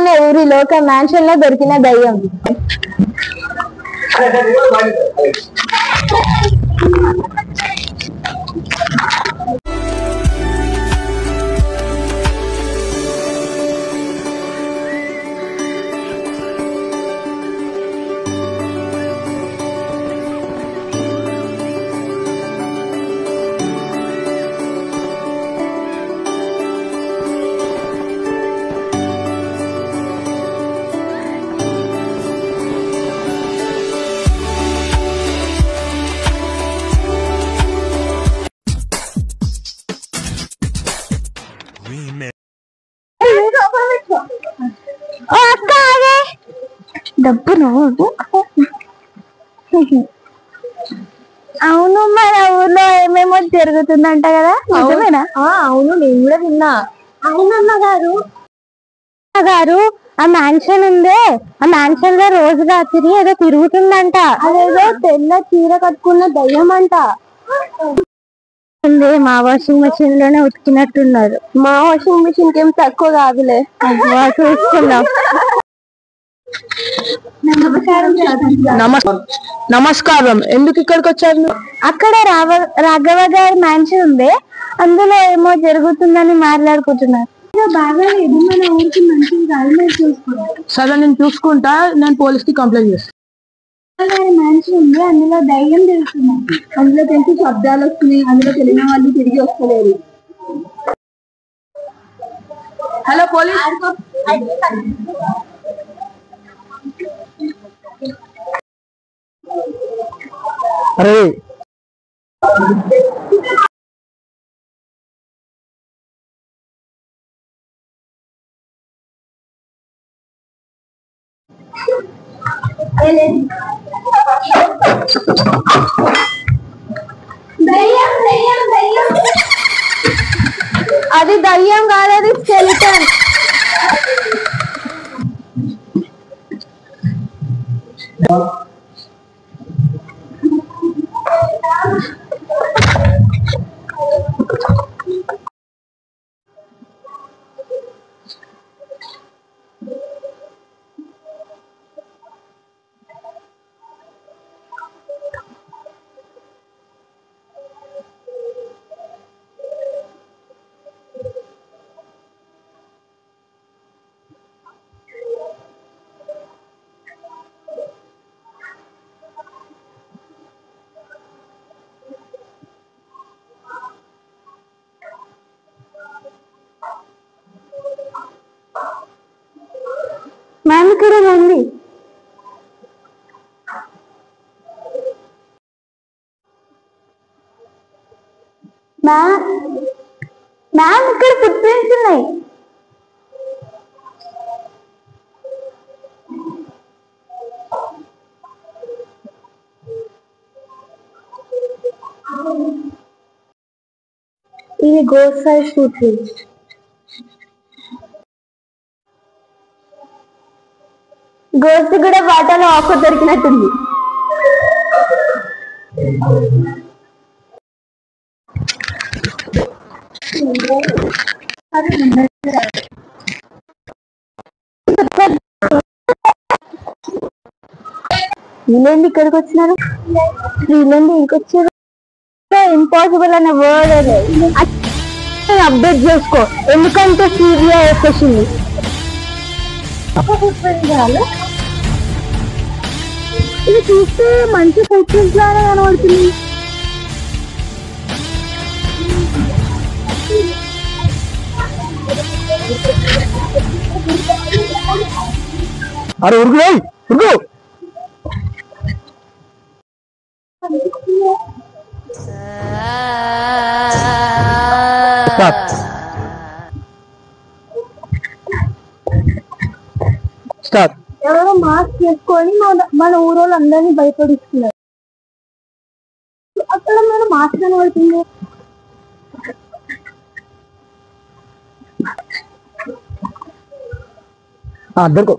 అనే ఊరిలో ఒక మ్యాన్షన్ లో దొరికిన దయ్యం. డబ్బు అవును, మన ఊర్లో ఏమేమో జరుగుతుందంట కదా, నిజమేనా? అవును, నేను కూడా విన్నా. అవునన్న గారు ఆ మ్యాన్షన్ ఉందే, ఆ మ్యాన్షన్ లో రోజు రాత్రి ఏదో తిరుగుతుందంట. అదేదో తెల్ల చీర కట్టుకున్న దయ్యం అంట. మా వాషింగ్ మెషిన్ లోనే ఉతికినట్టున్నారు. మా వాషింగ్ మెషిన్ కి ఏం తక్కువ కాదులే, చూసుకుందాం. నమస్కారం. ఎందుకు ఇక్కడికి వచ్చారు? అక్కడ రాఘవ గారి మ్యాన్షన్ ఉంది, అందులో ఏమో జరుగుతుందని మాట్లాడుకుంటున్నారు. బాగాలేదు, మన ఊరికి మంచిది కాదు, మీరు చూసుకుంటారు. సరే, నేను చూసుకుంటా. నేను పోలీస్ కి కంప్లైంట్ చేస్తాను. మ్యాన్షన్ ఉంది, అందులో దయ్యం తెలుస్తుంది. అందులో తెలిసి శబ్దాలు వస్తున్నాయి, అందులో తెలియని వాళ్ళు తిరిగి వస్తలేరు. Hello police. అరే అది దయ్యం కాదు, అది స్కెలిటన్. మ్యామ్ ఇక్కడ రండి. మ్యామ్ ఇక్కడ ఫుట్ ప్రింట్స్ ఉన్నాయి. ఇది ghost size foot prints. Ghost కూడా వాటర్లో ఆఫర్ దొరికినట్టుంది. వీళ్ళేంది ఇక్కడికి వచ్చినారు? వీళ్ళేంది ఇంకొచ్చారు? ఇంపాసిబుల్ అనే వర్డ్ అప్డేట్ చేసుకో, ఎందుకంటే సీరియా వచ్చేసింది. ఇది చూస్తే మంచి ఫుడ్ ప్రింట్స్ లాగా కనబడుతుంది. అరే ఉరుకు ఉరుకు. స్టార్ట్. ఎవరో మాస్క్ వేసుకొని మన ఊరోళ్ళు అందరినీ భయపడిస్తున్నారు. అక్కడ మన మాస్క్ కనబడుతుంది. దొరుకు.